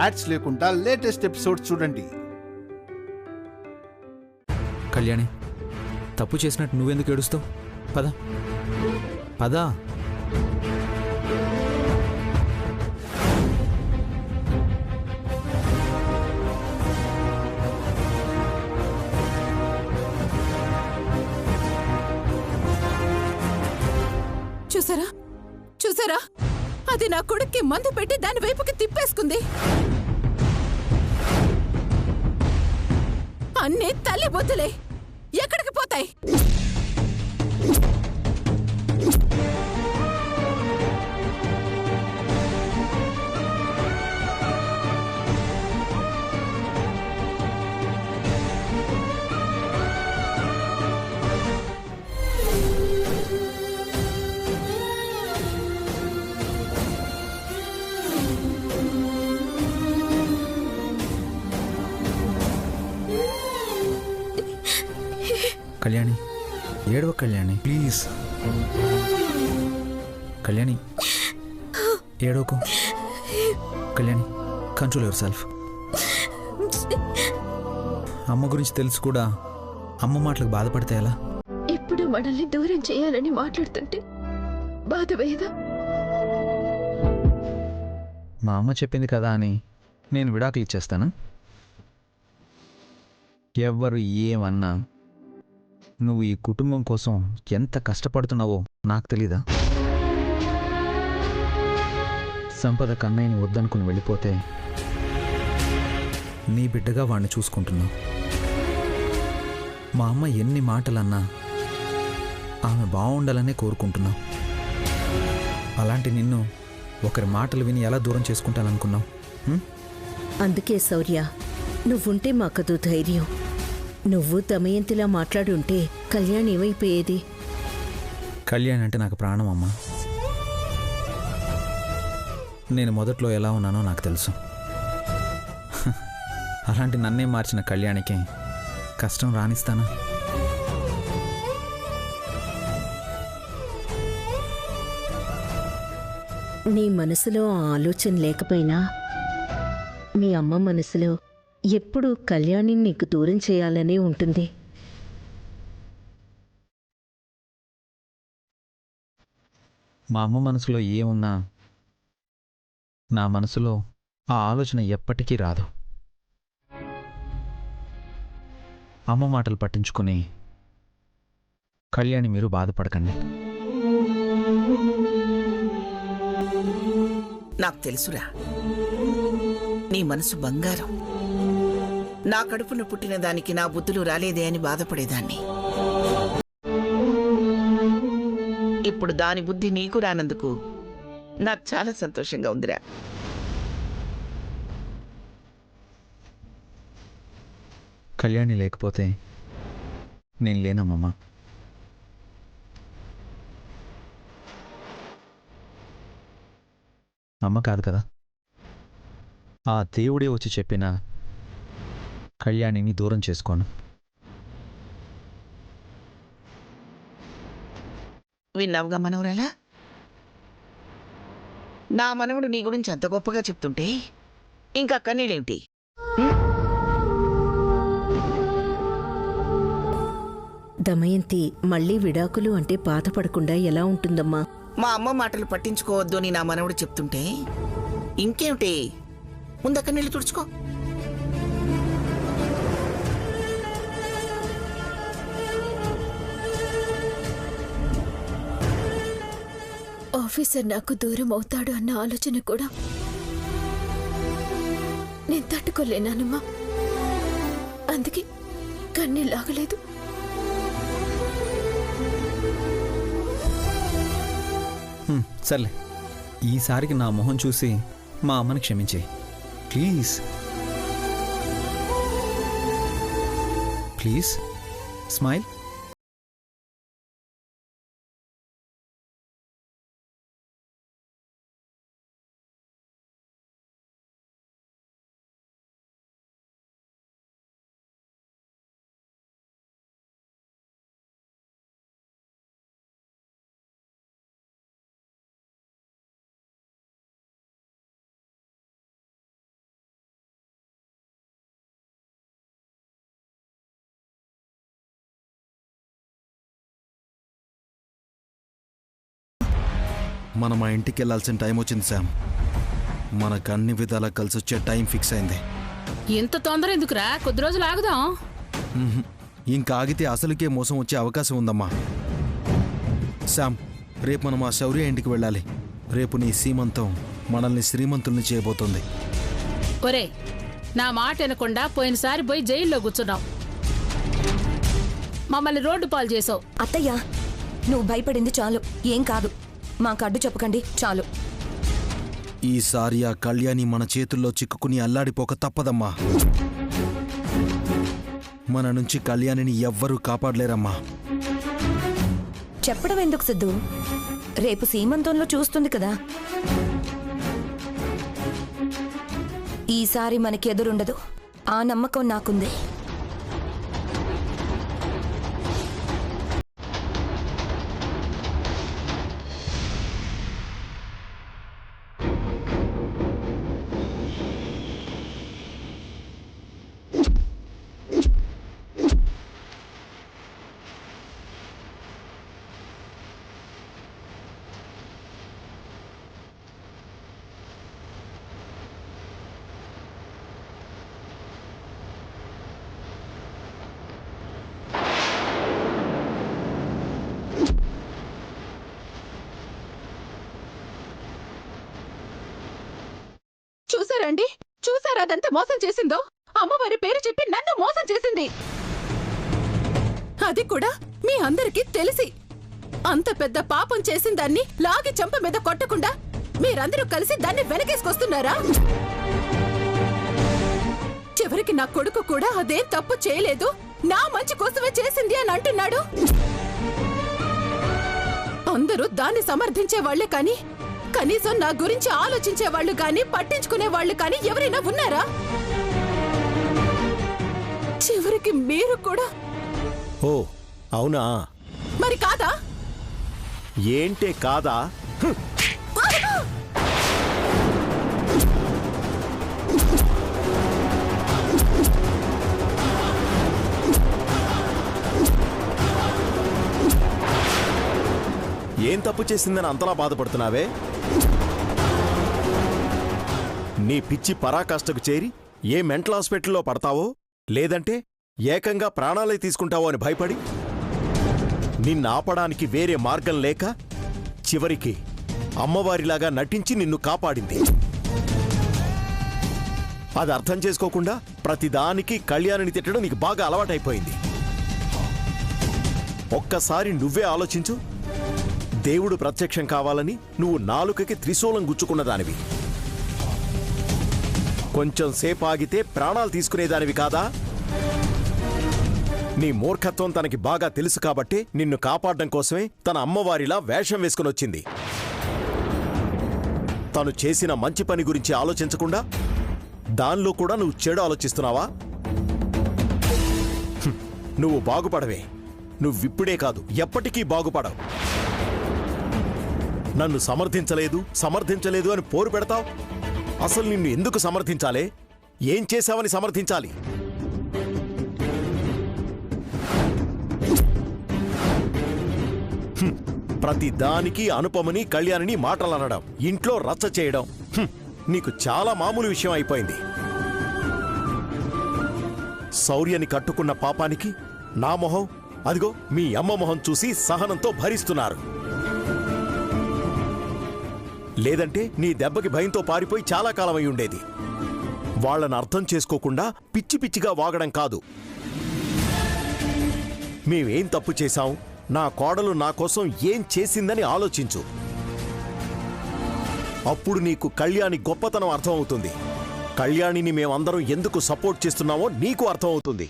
Ads లేకుండా latest episodes చూడండి. కళ్యాణి, తప్పు చేసినట్టు నువ్వెందుకు ఏడుస్తావు? పద పద. చూసారా చూసారా, అది నా కొడుక్కి మందు పెట్టి దాని వైపుకి తిప్పేసుకుంది. అన్నీ తల్లి బొద్దులే, ఎక్కడికి పోతాయి? కళ్యాణి, ఏడవ కళ్యాణి, ప్లీజ్. కళ్యాణి, ఏడవకు. Kalyani, control your self. అమ్మ గురించి తెలుసు కూడా అమ్మ మాటలకు బాధపడితే ఎలా? ఇప్పుడు మనల్ని దూరం చేయాలని మాట్లాడుతుంటే బాధ వేదా? మా అమ్మ చెప్పింది కదా అని నేను విడాకులు ఇచ్చేస్తాను. ఎవ్వరు ఏమన్నా నువ్వు ఈ కుటుంబం కోసం ఎంత కష్టపడుతున్నావో నాకు తెలీదా? సంపద కన్నయ్యని వద్దనుకుని వెళ్ళిపోతే నీ బిడ్డగా వాడిని చూసుకుంటున్నావు. మా అమ్మ ఎన్ని మాటలన్నా ఆమె బాగుండాలనే కోరుకుంటున్నావు. అలాంటి నిన్ను ఒకరి మాటలు విని ఎలా దూరం చేసుకుంటాననుకున్నావు? అందుకే శౌర్య, నువ్వుంటే మాకదు ధైర్యం. నువ్వు దమయంతిలా మాట్లాడుంటే కళ్యాణ్ ఏమైపోయేది? కళ్యాణ్ అంటే నాకు ప్రాణం అమ్మా. నేను మొదట్లో ఎలా ఉన్నానో నాకు తెలుసు. అలాంటి నన్నే మార్చిన కళ్యాణికి కష్టం రానిస్తానా? నీ మనసులో ఆ ఆలోచన లేకపోయినా మీ అమ్మ మనసులో ఎప్పుడూ కళ్యాణిని నీకు దూరం చేయాలనే ఉంటుంది. మా అమ్మ మనసులో ఏమున్నా నా మనసులో ఆ ఆలోచన ఎప్పటికీ రాదు. అమ్మ మాటలు పట్టించుకుని కళ్యాణి మీరు బాధపడకండి. నాకు తెలుసురా, నీ మనసు బంగారం. నా కడుపున పుట్టిన దానికి నా బుద్ధులు రాలేదే అని బాధపడేదాన్ని. ఇప్పుడు దాని బుద్ధి నీకు రానందుకు నాకు చాలా సంతోషంగా ఉందిరా. కళ్యాణి లేకపోతే నేను లేనమ్మమ్మ. అమ్మ కాదు కదా, ఆ దేవుడే వచ్చి చెప్పిన కళ్యాణిని దూరం చేసుకోను. విన్నావుగా మనవరాలా? నా మనవడు నీ గురించి అంత గొప్పగా చెప్తుంటే ఇంకా కన్నీళ్ళేమిటి? దమయంతి మళ్ళీ విడాకులు అంటే బాధపడకుండా ఎలా ఉంటుందమ్మా? మా అమ్మ మాటలు పట్టించుకోవద్దు అని నా మనవడు చెప్తుంటే ఇంకేమిటి? ముందు కన్నీళ్ళు తుడుచుకో. ఆఫీసర్ నాకు దూరం అవుతాడు అన్న ఆలోచన కూడా నేను తట్టుకోలేనానమ్మా. అందుకే కన్నీళ్ళాగలేదు. సర్లే, ఈసారికి నా మొహం చూసి మా అమ్మని క్షమించేయి ప్లీజ్. Please smile. మనం ఆ ఇంటికి వెళ్ళాల్సిన టైం వచ్చింది శామ్. మనకు అన్ని విధాలా కలిసి వచ్చే టైం ఫిక్స్ అయింది. ఇంత తొందర ఎందుకురా? కొద్ది రోజులు ఆగుదాం. ఇంకా ఆగితే అసలుకే మోసం వచ్చే అవకాశం ఉందమ్మా. శామ్, రేపు మనం ఆ శౌర్య ఇంటికి వెళ్ళాలి. రేపు నీ సీమంతం మనల్ని శ్రీమంతుల్ని చేయబోతుంది. ఒరే, నా మాట వినకుండా పోయినసారి పోయి జైల్లో కూర్చున్నాం. మమ్మల్ని రోడ్డు పాలు చేసావు. అత్తయ్య, నువ్వు భయపడింది చాలు. ఏం కాదు, మాకు అడ్డు చెప్పకండి చాలు. ఈసారి ఆ కళ్యాణి మన చేతుల్లో చిక్కుకుని అల్లాడిపోక తప్పదమ్మా. మన నుంచి కళ్యాణిని ఎవ్వరూ కాపాడలేరమ్మా. చెప్పడం ఎందుకు సిద్ధు? రేపు సీమంతంలో చూస్తుంది కదా. ఈసారి మనకి ఎదురుండదు, ఆ నమ్మకం నాకుంది. చూసారండి, చూసారా అదంతా మోసం చేసిందో? అమ్మవారి పేరు చెప్పి నన్ను మోసం చేసింది. అది కూడా మీ అందరికీ తెలిసి. అంత పెద్ద పాపం చేసిన దాన్ని లాగి చంప మీద కొట్టకుండా మీరందరూ కలిసి దాన్ని వెనకేసుకొస్తున్నారా? చివరికి నా కొడుకు కూడా అదేం తప్పు చేయలేదు, నా మంచి కోసమే చేసింది అని అంటున్నాడు. అందరూ దాన్ని సమర్థించే వాళ్లే కాని కనీసం నా గురించి ఆలోచించే వాళ్ళు కానీ పట్టించుకునే వాళ్ళు కానీ ఎవరైనా ఉన్నారా? చివరికి మీరు కూడా. ఓ అవునా? మరి కాదా? ఏంటే కాదా? ఏం తప్పు చేసిందని అంతలా బాధపడుతున్నావే? నీ పిచ్చి పరాకాష్ఠకు చేరి ఏ మెంటల్ హాస్పిటల్లో పడతావో లేదంటే ఏకంగా ప్రాణాలే తీసుకుంటావో అని భయపడి నిన్నాపడానికి వేరే మార్గం లేక చివరికి అమ్మవారిలాగా నటించి నిన్ను కాపాడింది. అది అర్థం చేసుకోకుండా ప్రతిదానికి కళ్యాణిని తిట్టడం నీకు బాగా అలవాటైపోయింది. ఒక్కసారి నువ్వే ఆలోచించు. దేవుడు ప్రత్యక్షం కావాలని నువ్వు నాలుకకి త్రిశూలం గుచ్చుకున్నదానివి. కొంచెం సేపు ఆగితే ప్రాణాలు తీసుకునేదానివి కాదా? నీ మూర్ఖత్వం తనకి బాగా తెలుసు కాబట్టే నిన్ను కాపాడడం కోసమే తన అమ్మవారిలా వేషం వేసుకునొచ్చింది. తను చేసిన మంచి పని గురించి ఆలోచించకుండా దానిలో కూడా నువ్వు చెడు ఆలోచిస్తున్నావా? నువ్వు బాగుపడవే. నువ్విప్పుడే కాదు, ఎప్పటికీ బాగుపడవు. నన్ను సమర్థించలేదు అని పోరు పెడతావు. అసలు నిన్ను ఎందుకు సమర్థించాలే? ఏం చేశావని సమర్థించాలి? ప్రతి దానికి అనుపమని కళ్యాణిని మాటలనడం, ఇంట్లో రచ్చ చేయడం నీకు చాలా మామూలు విషయం అయిపోయింది. శౌర్యని కట్టుకున్న పాపానికి నా మొహం, అదిగో మీ అమ్మ మొహం చూసి సహనంతో భరిస్తున్నారు. లేదంటే నీ దెబ్బకి భయంతో పారిపోయి చాలా కాలమై ఉండేది. వాళ్లను అర్థం చేసుకోకుండా పిచ్చి పిచ్చిగా వాగడం కాదు. మేమేం తప్పు చేశాం, నా కోడలు నా కోసం ఏం చేసిందని ఆలోచించు. అప్పుడు నీకు కళ్యాణి గొప్పతనం అర్థమవుతుంది. కళ్యాణిని మేమందరం ఎందుకు సపోర్ట్ చేస్తున్నామో నీకు అర్థమవుతుంది.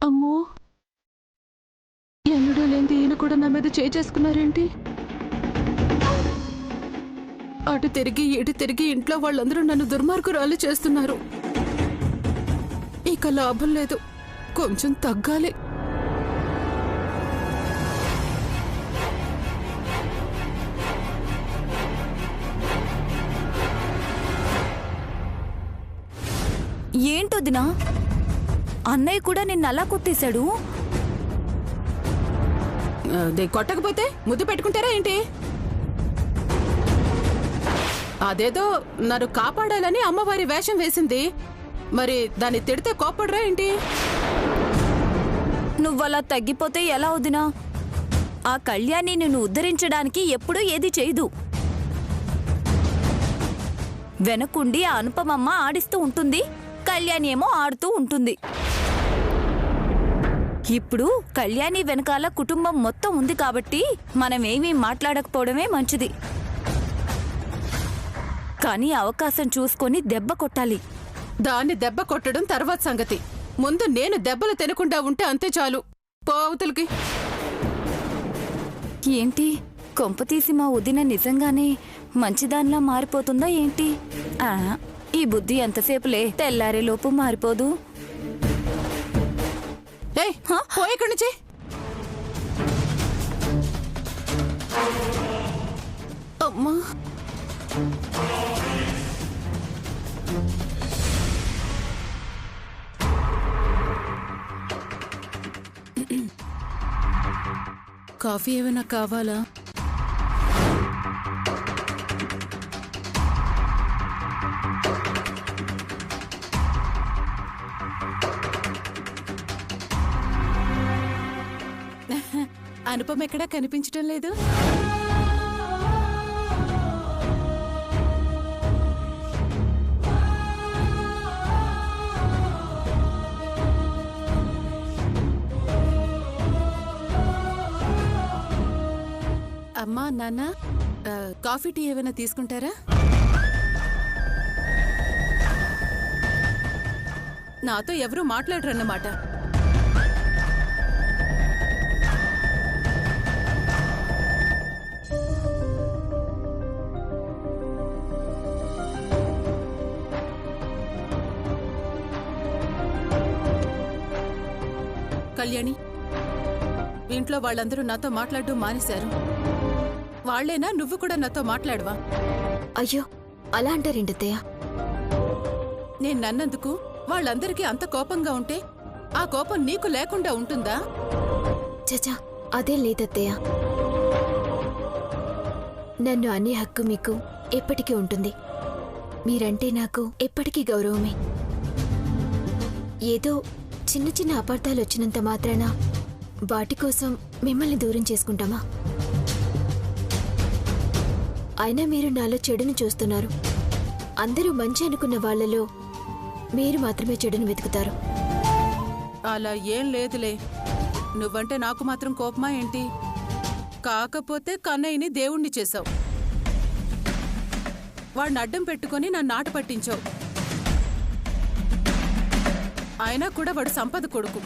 అమ్మో, ఎన్నడూ లేని ఈయన కూడా నా మీద చేసుకున్నారేంటి? అటు తిరిగి ఇటు తిరిగి ఇంట్లో వాళ్ళందరూ నన్ను దుర్మార్గురాలు చేస్తున్నారు. ఇక లాభం లేదు, కొంచెం తగ్గాలి. ఏంటొదినా? అన్నయ్య కూడా నిన్ను అలా కొట్టేశాడు. కొట్టకపోతే ముద్దు పెట్టుకుంటారా ఏంటి? అదేదో నన్ను కాపాడాలని అమ్మవారి వేషం వేసింది, మరి దాన్ని తిడితే కోపడరా ఏంటి? నువ్వలా తగ్గిపోతే ఎలా వదినా? ఆ కళ్యాణి నిన్ను ఉద్ధరించడానికి ఎప్పుడూ ఏది చేయదు. వెనకుండి ఆ అనుపమమ్మ ఆడిస్తూ ఉంటుంది, కళ్యాణి ఏమో ఆడుతూ ఉంటుంది. ఇప్పుడు కళ్యాణి వెనకాల కుటుంబం మొత్తం ఉంది కాబట్టి మనమేమీ మాట్లాడకపోవడమే మంచిది. కానీ అవకాశం చూసుకొని దెబ్బ కొట్టాలి. దాన్ని దెబ్బ కొట్టడం తర్వాత సంగతి. ముందు నేను దెబ్బలు తినకుండా ఉంటే అంతే చాలు. పోవతలకి. ఏంటి కొంపతీసి మా వదిన నిజంగానే మంచిదానిలా మారిపోతుందా ఏంటి? ఈ బుద్ధి ఎంతసేపులే, తెల్లారేలోపు మారిపోదు. పోయి ఇక్కడి నుంచి. అమ్మా, కాఫీ ఏమైనా కావాలా? అనుపమ ఎక్కడా కనిపించడం లేదు. అమ్మా, నాన్న, కాఫీ టీ ఏమైనా తీసుకుంటారా? నాతో ఎవరూ మాట్లాడరన్నమాట. కళ్యాణి, ఇంట్లో వాళ్ళందరూ నాతో మాట్లాడడం మానేశారు. వాళ్లేనా నువ్వు కూడా నాతో మాట్లాడవా? అయ్యో, అలా అంటారేంటత్తయ్య? నేను నన్నందుకు వాళ్ళందరికీ అంత కోపంగా ఉంటే ఆ కోపం నీకు లేకుండా ఉంటుందా? చచా, అదేం లేదత్తయ్య. నన్ను అనే హక్కు మీకు ఎప్పటికీ ఉంటుంది. మీరంటే నాకు ఎప్పటికీ గౌరవమే. ఏదో చిన్న చిన్న అపార్థాలు వచ్చినంత మాత్రాన వాటి కోసం మిమ్మల్ని దూరం చేసుకుంటామా? అయినా మీరు నాలో చెడును చూస్తున్నారు. అందరూ మంచి అనుకున్న వాళ్లలో మీరు మాత్రమే చెడును వెతుకుతారు. అలా ఏం లేదులే. నువ్వంటే నాకు మాత్రం కోపమా ఏంటి? కాకపోతే కన్నయ్యని దేవుణ్ణి చేశావు. వాడిని అడ్డం పెట్టుకుని నన్ను ఆట పట్టించావు. అయినా కూడా వాడు సంపద కొడుకు.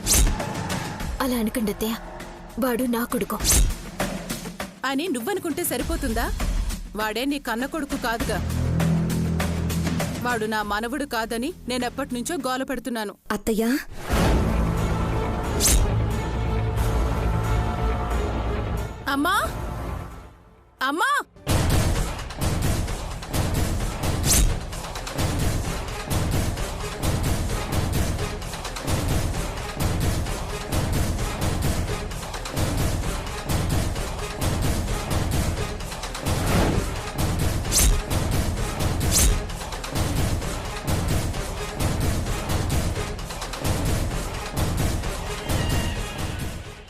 అలా అనకండి అత్తయ్య, వాడు నా కొడుకు అని నువ్వనుకుంటే సరిపోతుందా? వాడే నీ కన్న కొడుకు కాదుగా. వాడు నా మనవుడు కాదని నేనెప్పటినుంచో గోల పెడుతున్నాను. అత్తయ్యా, అమ్మా, అమ్మా,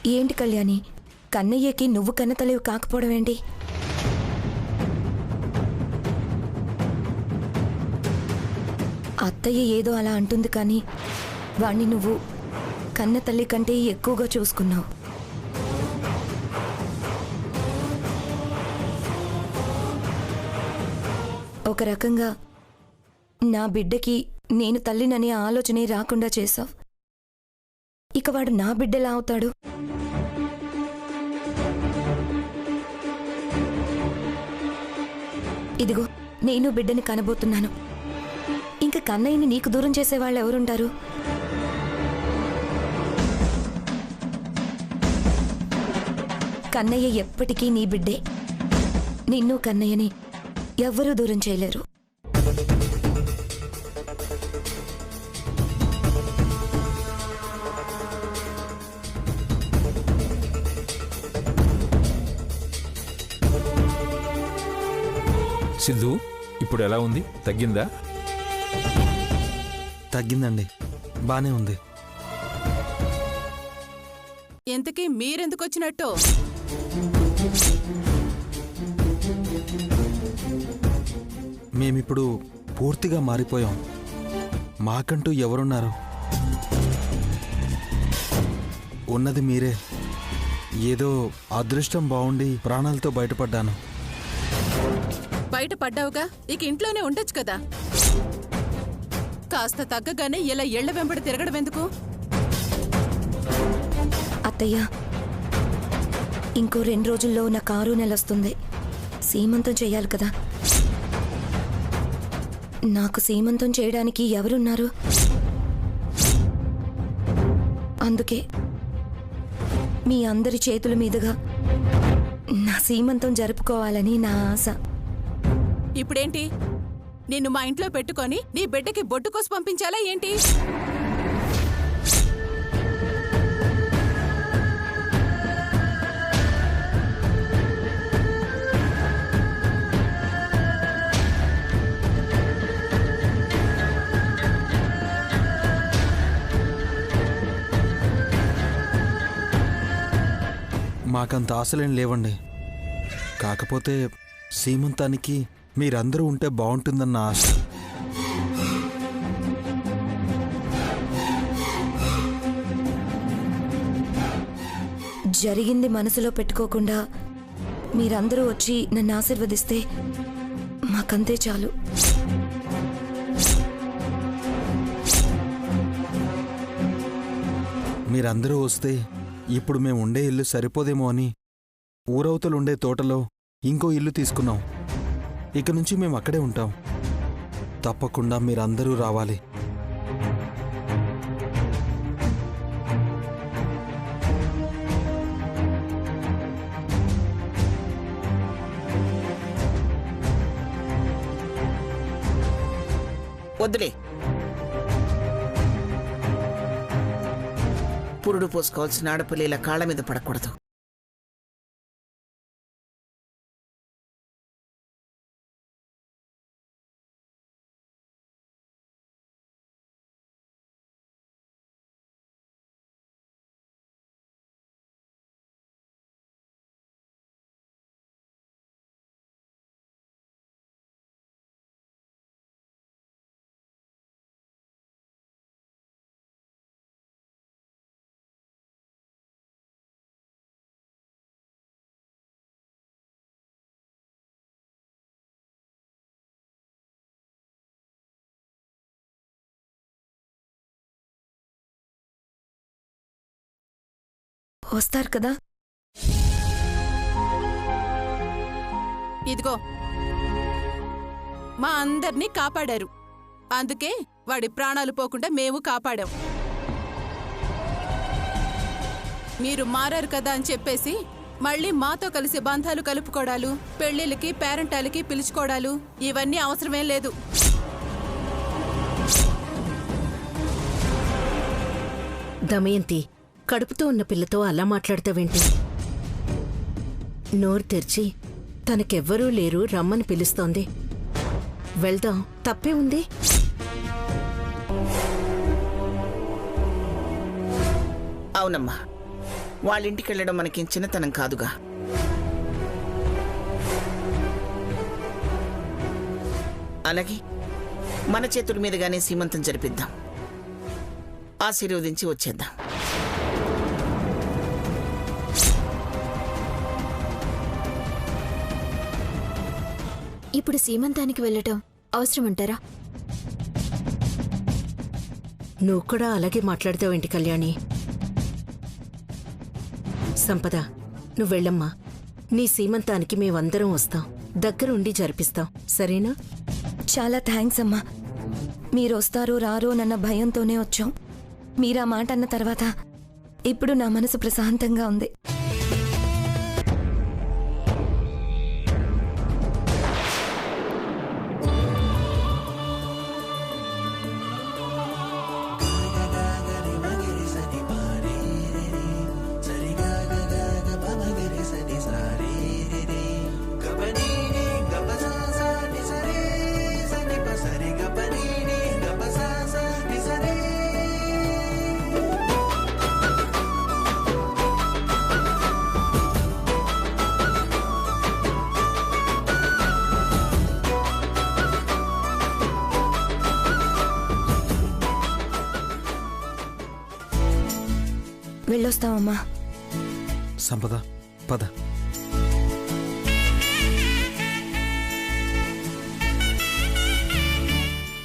ఏంటి కళ్యాణి, కన్నయ్యకి నువ్వు కన్నతలేవు కాకపోవడం ఏంటి? అత్తయ్య ఏదో అలా అంటుంది కానీ వాణ్ణి నువ్వు కన్న తల్లి కంటే ఎక్కువగా చూసుకున్నావు. ఒక రకంగా నా బిడ్డకి నేను తల్లిననే ఆలోచనే రాకుండా చేశావు. ఇక వాడు నా బిడ్డలా అవుతాడు? ఇదిగో నేను బిడ్డని కనబోతున్నాను. ఇంక కన్నయ్యని నీకు దూరం చేసేవాళ్ళు ఎవరుంటారు? కన్నయ్య ఎప్పటికీ నీ బిడ్డే. నిన్ను కన్నయ్యని ఎవ్వరూ దూరం చేయలేరు. సిద్ధు, ఇప్పుడు ఎలా ఉంది? తగ్గిందా? తగ్గిందండి, బానే ఉంది. ఇంతకీ మీరెందుకు వచ్చినట్టు? మేమిప్పుడు పూర్తిగా మారిపోయాం. మాకంటూ ఎవరున్నారు? ఉన్నది మీరే. ఏదో అదృష్టం బాగుండి ప్రాణాలతో బయటపడ్డాను. బయటపడ్డావుగా, ఇక ఇంట్లోనే ఉండొచ్చు కదా. కాస్త తగ్గగానే ఇలా ఇళ్ల వెంబడి తిరగడం ఎందుకు? అత్తయ్య, ఇంకో 2 రోజుల్లో నా కారు నెలొస్తుంది. సీమంతం చేయాలి కదా. నాకు సీమంతం చేయడానికి ఎవరున్నారు? అందుకే మీ అందరి చేతుల మీదుగా నా సీమంతం జరుపుకోవాలని నా ఆశ. ఇప్పుడేంటి, నిన్ను మా ఇంట్లో పెట్టుకొని నీ బిడ్డకి బొట్టు కోసి పంపించాలా ఏంటి? మాకంత ఆశలేం లేవండి. కాకపోతే సీమంతానికి మీరందరూ ఉంటే బాగుంటుందన్న ఆశ. జరిగింది మనసులో పెట్టుకోకుండా మీరందరూ వచ్చి నన్ను ఆశీర్వదిస్తే మాకంతే చాలు. మీరందరూ వస్తే ఇప్పుడు మేము ఉండే ఇల్లు సరిపోదేమో అని ఊరవతలుండే తోటలో ఇంకో ఇల్లు తీసుకున్నాం. ఇక నుంచి మేము అక్కడే ఉంటాం. తప్పకుండా మీరందరూ రావాలి. వద్దులే, పురుడు పోసుకోవాల్సిన ఆడపిల్ల ఇలా కాళ్ళ మీద పడకూడదు. వస్తారు కదా. ఇదిగో, మా అందర్నీ కాపాడారు. అందుకే వాడి ప్రాణాలు పోకుండా మేము కాపాడాం. మీరు మారారు కదా అని చెప్పేసి మళ్ళీ మాతో కలిసి బంధాలు కలుపుకోవడాలు, పెళ్లిళ్ళకి పేరెంటాలకి పిలుచుకోవడాలు ఇవన్నీ అవసరమేం లేదు. దమయంతి, కడుపుతో ఉన్న పిల్లతో అలా మాట్లాడతావేంటి? నోరు తెరిచి తనకెవ్వరూ లేరు రమ్మని పిలుస్తోంది. వెళ్దాం, తప్పే ఉంది. అవునమ్మా, వాళ్ళింటికి వెళ్ళడం మనకేం చిన్నతనం కాదుగా. అలాగే మన చేతుల మీదుగానే సీమంతం జరిపిద్దాం. ఆశీర్వదించి వచ్చేద్దాం. ఇప్పుడు సీమంతానికి వెళ్ళటం అవసరమంటారా? నువ్వు కూడా అలాగే మాట్లాడతావేంటి కళ్యాణి? సంపద, నువ్వు వెళ్ళమ్మా. నీ సీమంతానికి మేమందరం వస్తాం, దగ్గరుండి జరిపిస్తాం, సరేనా? చాలా థ్యాంక్స్ అమ్మా. మీరు వస్తారో రారో నన్న భయంతోనే వచ్చాం. మీరా మాట అన్న తర్వాత ఇప్పుడు నా మనసు ప్రశాంతంగా ఉంది. వెళ్ళొస్తామమ్మా. సంపద పద.